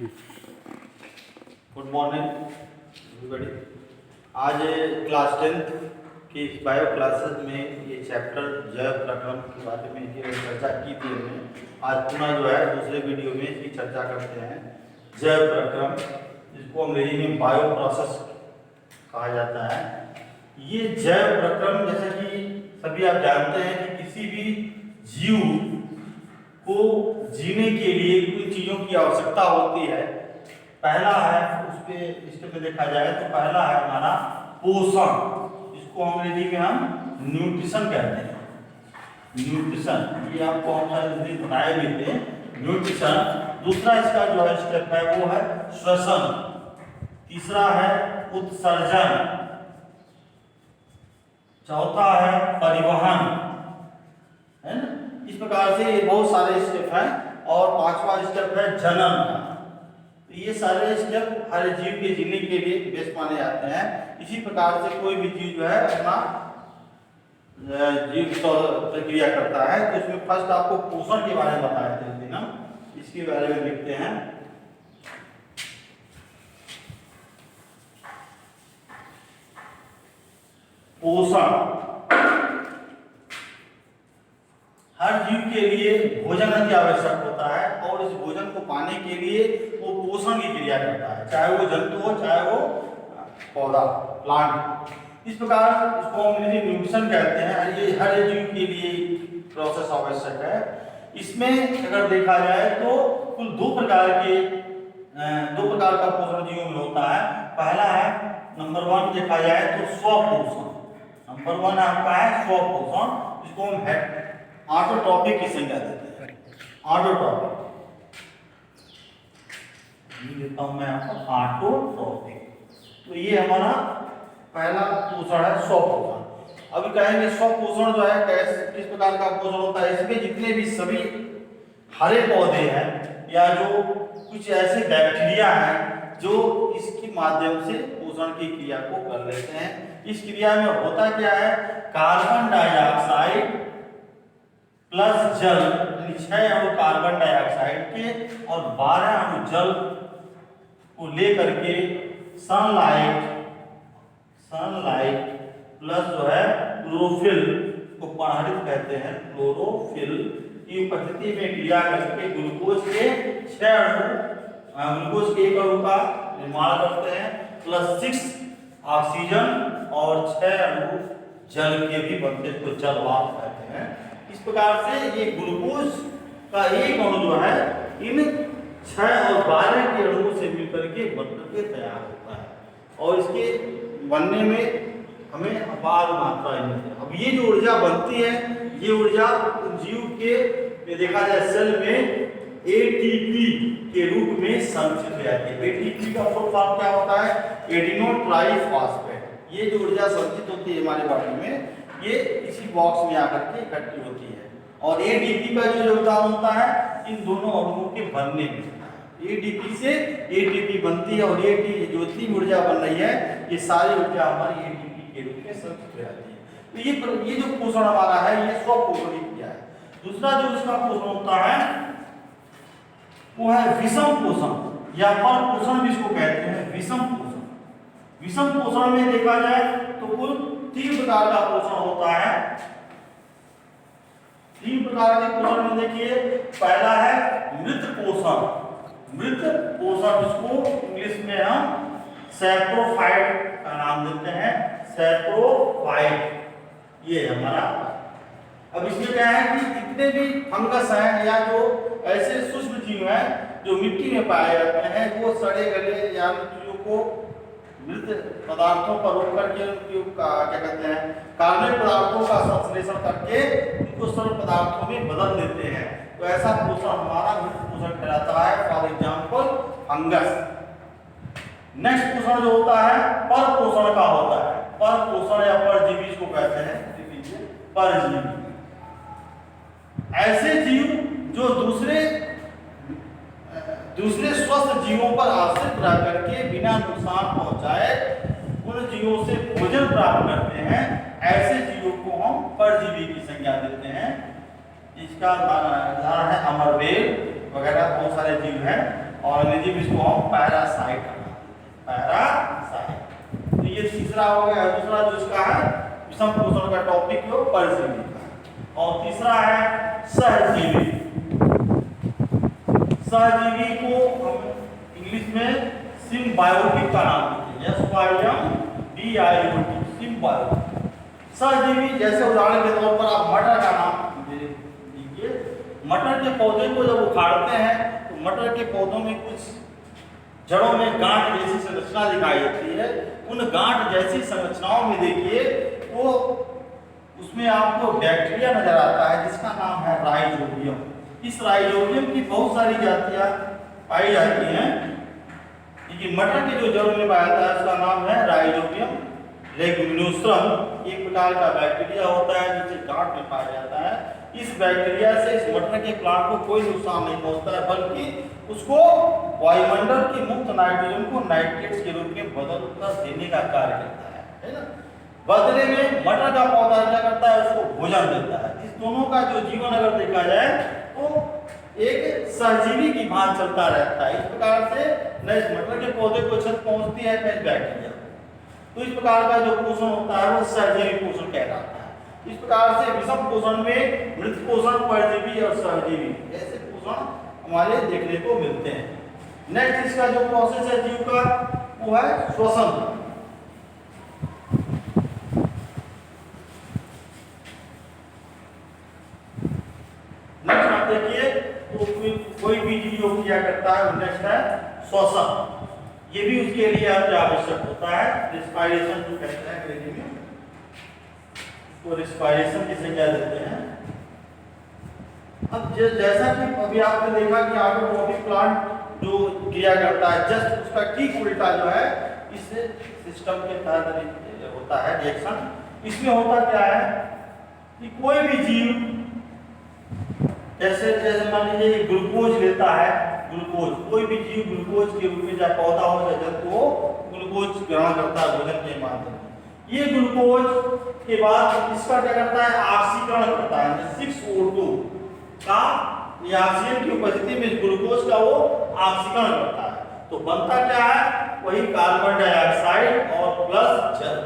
Good morning everybody. आज class 10th की bio classes में ये चैप्टर जैव प्रक्रम के बारे में ये चर्चा की थी हमने। आज पुनः जो है दूसरे वीडियो में इसकी चर्चा करते हैं। जैव प्रक्रम, जिसको अंग्रेजी में बायो प्रोसेस कहा जाता है। ये जैव प्रक्रम, जैसे कि सभी आप जानते हैं कि किसी भी जीव को जीने के लिए कुछ चीजों की आवश्यकता होती है। पहला है, उस पे स्टेप में देखा जाए तो पहला है हमारा पोषण, जिसको अंग्रेजी में हम न्यूट्रिशन कहते हैं। न्यूट्रिशन, ये आपको हम शायद बताए भी थे, न्यूट्रिशन। दूसरा इसका जो है स्टेप है वो है श्वसन। तीसरा है उत्सर्जन। चौथा है परिवहन, है ना। इस प्रकार से ये बहुत सारे स्टेप हैं। और पांचवा स्टेप है जनन का। तो ये सारे स्टेप हर जीव के जीने के लिए बेस्ट माने जाते हैं। इसी प्रकार से कोई भी जीव जो है अपना जीव प्रक्रिया करता है। तो इसमें फर्स्ट आपको पोषण के बारे में बताए थे इस दिन, हम इसके बारे में लिखते हैं। पोषण, हर जीव के लिए भोजन अति आवश्यक होता है और इस भोजन को पाने के लिए वो पोषण की क्रिया करता है, चाहे वो जंतु हो चाहे वो पौधा प्लांट। इस प्रकार इसको अंग्रेजी न्यूट्रिशन कहते हैं। ये हर जीव के लिए प्रोसेस आवश्यक है। इसमें अगर देखा जाए तो कुल दो प्रकार का पोषण जीवों में होता है। पहला है नंबर 1 देखा जाए तो स्वपोषण। नंबर 1 आपका है स्वपोषण, जिसको हम ऑटोट्रॉपिक की संज्ञा देते हैं। ऑटोट्रॉपिक देता हूं मैं आपको, ऑटोट्रॉपिक। तो ये हमारा पहला पोषण है स्वपोषण। अभी कहेंगे स्वपोषण जो है किस प्रकार का पोषण होता है। इसमें जितने भी सभी हरे पौधे हैं या जो कुछ ऐसे बैक्टीरिया हैं जो इसके माध्यम से पोषण की क्रिया को कर लेते हैं। इस क्रिया में होता क्या है, कार्बन डाइऑक्साइड प्लस जल, 6 अणु कार्बन डाइऑक्साइड के और 12 अणु जल को लेकर के सनलाइट प्लस जो है क्लोरोफिल को पराहित कहते हैं। क्लोरोफिल की उपस्थिति में क्रिया करके ग्लूकोज के 6 अणु, ग्लूकोज के 1 अणु का निर्माण करते हैं, प्लस 6 ऑक्सीजन और 6 अणु जल के भी बनते हैं, तो जलवाष्प कहते हैं। इस प्रकार से ये ग्लूकोज का 1 अणु जो है इन 6 और 12 के अणुओं से मिलकर के बनकर के तैयार होता है और इसके बनने में हमें अपार मात्रा मिलती है। अब ये जो ऊर्जा बनती है, ये ऊर्जा जीव के देखा जाए सेल में एटीपी के रूप में संचित हो जाती है। एटीपी का फुल फॉर्म क्या होता है, एडिनो ट्राइफॉस्फेट। ये जो ऊर्जा संचित होती है हमारे बॉडी में, ये इसी बॉक्स में आकर के इकट्ठी होती है। और एटीपी का जो योगदान होता है इन दोनों अणुओं के बनने में। एटीपी से एटीपी बनती है और ये जो इतनी ऊर्जा बन रही है, ये सारी ऊर्जा हमारी एटीपी के रूप में संचित हो जाती है। तो ये जो पोषण हमारा है, ये स्वपोषण की क्रिया है। दूसरा जो इसका पोषण होता है वो है विषम पोषण या पर पोषण भी इसको कहते हैं। विषम पोषण, विषम पोषण में देखा जाए तो कुल 3 प्रकार का पोषण होता है। 3 प्रकार के पोषण में देखिए, पहला है मृत पोषण। मृत पोषण, जिसको इंग्लिश में हम सैप्रोफाइट का नाम देते हैं। सैप्रोफाइट ये हमारा। अब इसमें क्या है कि जितने भी फंगस हैं या जो ऐसे सूक्ष्म जीव हैं जो मिट्टी में पाए जाते हैं, वो सड़े गले या चीजों को मृत पदार्थों पर रोक करके उनकी क्या कहते हैं, कार्बनिक पदार्थों का संश्लेषण करके उनको सरल पदार्थों में बदल देते हैं। तो ऐसा पोषण हमारा मृत पोषण कहलाता है। For example fungus. नेक्स्ट पोषण जो होता है पर पोषण का होता है। पर पोषण या परजीवी को कहते हैं। परजीवी ऐसे जीव जो दूसरे स्वस्थ जीवों पर आश्रित रह करके बिना नुकसान पहुंचाए उन जीवों से भोजन प्राप्त करते हैं। ऐसे जीवों को हम परजीवी की संज्ञा देते हैं। इसका उदाहरण है अमरबेल, वगैरह बहुत सारे जीव हैं और अंग्रेजी में इसको हम पैरासाइट कहते हैं, पैरासाइट। तो ये तीसरा हो गया। दूसरा जो इसका है विषम पोषण का टॉपिक है वो परजीवी का। और तीसरा है सहजीवी। सहजीवी को हम इंग्लिश में सिम्बायोटिक का नाम देते हैं, SYMBIOT, सिम्बायोटिक। सहजीवी जैसे उदाहरण के तौर पर आप मटर का नाम लीजिए। मटर के पौधे को जब उखाड़ते हैं तो मटर के पौधों में कुछ जड़ों में गांठ जैसी संरचना दिखाई देती है। उन गांठ जैसी संरचनाओं में देखिए वो उसमें आपको बैक्टीरिया नजर आता है जिसका नाम है राइजोबियम। इस राइजोबियम की बहुत सारी जातियां पाई जाती हैं। ये मटर के जो जड़ों में पाया जाता है उसका नाम है राइजोबियम लेगुमिनोसम। एक प्रकार का बैक्टीरिया होता है जिसे गांठ में पाया जाता है। इस बैक्टीरिया से इस मटर के प्लांट को कोई नुकसान नहीं पहुंचता है, बल्कि उसको वायुमंडल की मुक्त नाइट्रोजन को नाइट्रेट्स के रूप में बदलकर देने का कार्य करता है ना। बदले में मटर का पौधा क्या करता है, उसको भोजन देता है। इस दोनों का जो जीवन अगर देखा जाए तो एक सहजीवी की भांति चलता रहता है। इस प्रकार से न इस मटर के पौधे को क्षति पहुंचती है न इस बैक्टीरिया। तो इस प्रकार का जो पोषण होता है वो सहजीवी पोषण कहलाता है। इस प्रकार से विषम पोषण में मृत पोषण, परजीवी और सहजीवी ऐसे पोषण हमारे देखने को मिलते हैं। नेक्स्ट इसका जो प्रोसेस है जीव का वो है श्वसन। नेक्स्ट आप देखिए तो कोई भी जीव जो किया करता है नेक्स्ट है श्वसन। ये भी उसके लिए आवश्यक होता है। रिस्पायरेशन जो कहते हैं अंग्रेजी में, तो रिस्पायरेशन किसे कह देते हैं। अब जैसा कि अभी आपने देखा कि ऑटोट्रोफिक प्लांट जो क्रिया करता है जस्ट उसका ठीक उल्टा जो है इस सिस्टम के तहत होता है रिएक्शन। इसमें होता क्या है कि कोई भी जीव जैसे मान लीजिए ग्लूकोज लेता है, ग्लूकोज कोई भी जीव ग्लूकोज के रूप में चाहे पौधा हो चाहे जंतु हो ग्लूकोज ग्रहण करता है भोजन के माध्यम से। ये ग्लूकोज के बाद इसका क्या करता है, ऑक्सीकरण करता है। 6O2 का ये ऑक्सीजन की उपस्थिति में ग्लूकोज का वो ऑक्सीकरण करता है। तो बनता क्या है, वही कार्बन डाइऑक्साइड और प्लस जल।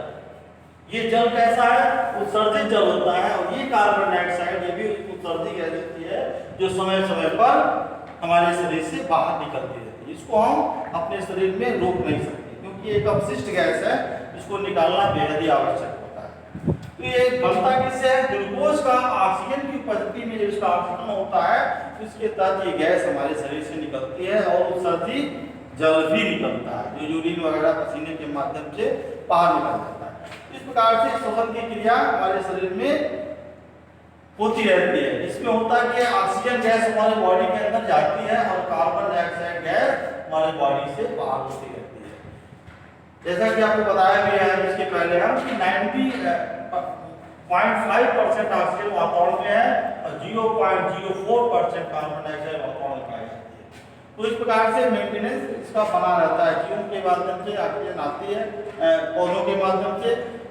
ये जल कैसा है, उत्सर्जित जल होता है। और ये कार्बन डाइऑक्साइड ये भी उत्सर्जित गैस होती है जो समय समय पर हमारे शरीर से बाहर निकलती रहती है। इसको हम अपने शरीर में रोक नहीं सकते क्योंकि एक अपशिष्ट गैस है, इसको निकालना बेहद ही आवश्यक होता है। तो ये बनता किससे है, ग्लूकोज का ऑक्सीजन की उपस्थिति में जब इसका ऑक्सीकरण होता है तो इसके तहत ये गैस हमारे शरीर से निकलती है और उत्सर्जित जल भी निकलता है जो यूरिन वगैरह पसीने के माध्यम से बाहर निकल जाता है। इस प्रकार से श्वसन की क्रिया हमारे शरीर में होती रहती है। इसमें होता है कि ऑक्सीजन गैस हमारे बॉडी के अंदर जाती है और कार्बन डाइऑक्साइड गैस हमारे बॉडी से बाहर होती रहती है। जैसा कि आपको बताया गया है इसके पहले हम कि 90.5% ऑक्सीजन वातावरण में है और 0.04% कार्बन डाइऑक्साइड वातावरण में पाई जाती है। तो इस प्रकार से मेंटेनेंस इसका बना रहता है। जीवों के माध्यम से ऑक्सीजन आती है पौधों के माध्यम से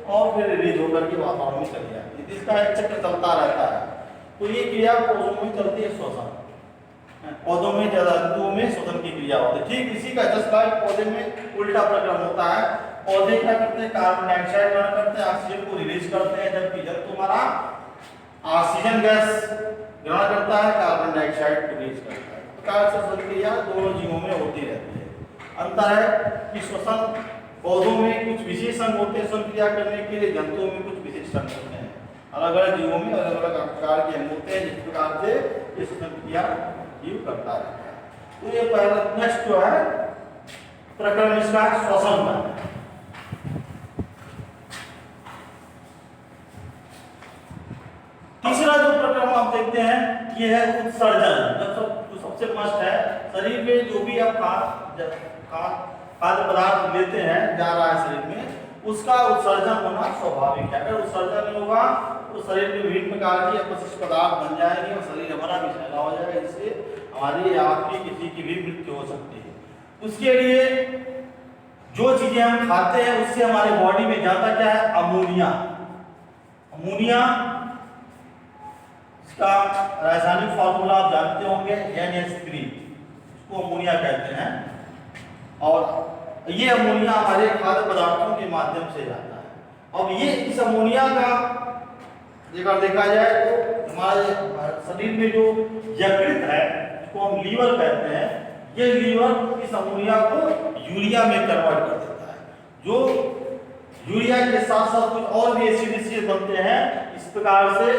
और फिर रिलीज होकर के वातावरण में चली जाती है। इसका एक चक्र चलता रहता है। तो ये क्रिया पौधों में चलती है श्वसन। पौधों में जंतुओं में श्वसन की क्रिया होती है। ठीक इसी का जस्ट लाइक पौधे में उल्टा प्रक्रम होता है। पौधे क्या करते हैं, कार्बन डाइऑक्साइड ग्रहण करते हैं, ऑक्सीजन को रिलीज करते हैं, जबकि जंतु हमारा ऑक्सीजन गैस ग्रहण करता है, कार्बन डाइऑक्साइड को रिलीज करता है। प्रकार से श्वसन क्रिया दोनों जीवों में होती रहती है। अंतर है कि श्वसन पौधों में कुछ विशेष अंग होते हैं श्वसन क्रिया करने के लिए, जंतुओं में कुछ विशेष अंग होते हैं। अलग अलग जीवों में अलग अलग प्रकार के अंग होते हैं जिस प्रकार से ये श्वसन क्रिया जीव करता है। तो ये पहला नेक्स्ट जो है प्रकरण इसका श्वसन का। तीसरा जो प्रकरण आप देखते हैं ये है उत्सर्जन। जो सबसे मस्ट है, शरीर में जो भी आप खाद्य पदार्थ लेते हैं जा रहा है शरीर में, उसका उत्सर्जन होना स्वाभाविक है। अगर उत्सर्जन नहीं होगा तो शरीर में विभिन्न प्रकार के अपशिष्ट पदार्थ बन जाएंगे और शरीर हमारा विषैला हो जाएगा, इससे हमारी या आपकी किसी की भी मृत्यु हो सकती है। उसके लिए जो चीजें हम खाते हैं उससे हमारे बॉडी में जाता क्या है, अमोनिया। अमोनिया इसका रासायनिक फॉर्मूला आप जानते होंगे NH3, इसको अमोनिया कहते हैं। और ये अमोनिया हमारे खाद्य पदार्थों के माध्यम से जाता है। अब ये इस अमोनिया का अगर देखा जाए तो हमारे शरीर में जो यकृत है, इसको हम लीवर कहते हैं, ये लीवर इस अमोनिया को यूरिया में कन्वर्ट कर देता है। जो यूरिया के साथ साथ कुछ और भी एसिड इससे बनते हैं। इस प्रकार से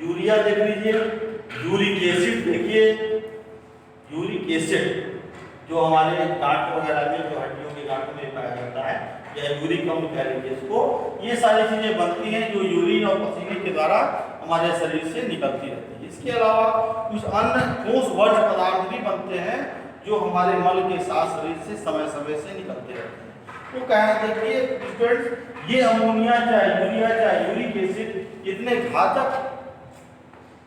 यूरिया देख लीजिए, यूरिक एसिड देखिए, यूरिक एसिड जो हमारे गांठ वगैरह में, जो हड्डियों के गांठों में पाया जाता है, या यूरिक अम्ल कह लीजिए इसको, ये सारी चीजें बनती हैं जो यूरिन और पसीने के द्वारा हमारे शरीर से निकलती रहती है। इसके अलावा कुछ अन्य ठोस वर्ज्य पदार्थ भी बनते हैं जो हमारे मल के साथ शरीर से समय समय से निकलते रहते हैं। तो कहना देखिए स्टूडेंट्स, ये अमोनिया चाहे यूरिया चाहे यूरिक एसिड इतने घातक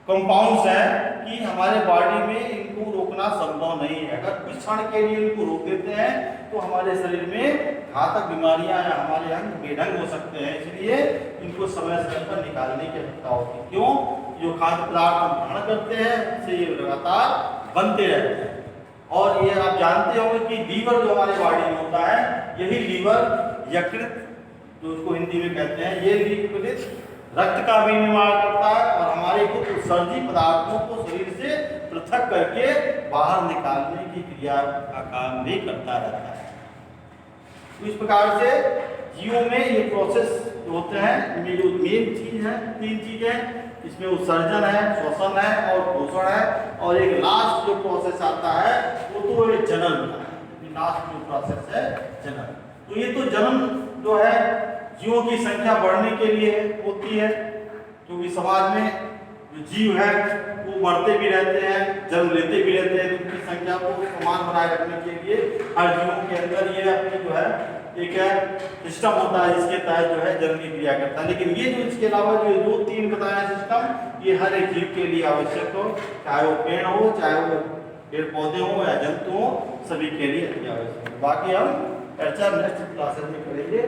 कंपाउंड्स हैं कि हमारे बॉडी में इनको रोकना संभव नहीं है। अगर कुछ क्षण के लिए इनको रोक देते हैं तो हमारे शरीर में घातक बीमारियां या हमारे अंग बेढंग हो सकते हैं। इसलिए इनको समय समय पर निकालने की आवश्यकता होती है। क्यों? जो खाद्य पदार्थ हम ग्रहण करते हैं उससे ये लगातार बनते रहते हैं। और ये आप जानते होंगे कि लीवर जो हमारे बॉडी में होता है, यही लीवर यकृत, जो उसको हिंदी में कहते हैं, ये लिक्विड रक्त का भी निर्माण करता है और हमारे कुछ उत्सर्जी पदार्थों को शरीर से पृथक करके बाहर निकालने की क्रिया का काम भी करता रहता है। तो इस प्रकार से जीवों में ये प्रोसेस होते हैं। इनमें जो मेन चीज है, 3 चीजें, इसमें उत्सर्जन है, श्वसन है और पोषण है। और एक लास्ट जो प्रोसेस आता है वो तो है जन्म का। लास्ट जो प्रोसेस है जन्म। तो ये तो जन्म जो है जीवों की संख्या बढ़ने के लिए होती है, क्योंकि समाज में जो जीव है वो बढ़ते भी रहते हैं, जन्म लेते भी रहते हैं। तो उनकी संख्या को समान बनाए रखने के लिए हर जीवों के अंदर ये अपनी जो है एक सिस्टम होता है, इसके तहत जो है जन्म की क्रिया करता है। लेकिन ये जो इसके अलावा जो 2-3 बताया सिस्टम, ये हर एक जीव के लिए आवश्यक हो, चाहे वो पेड़ हो, चाहे वो पेड़ पौधे हो या जंतु हो, सभी के लिए अति आवश्यक है। बाकी हम चर्चा नेक्स्ट क्लासेस में करेंगे।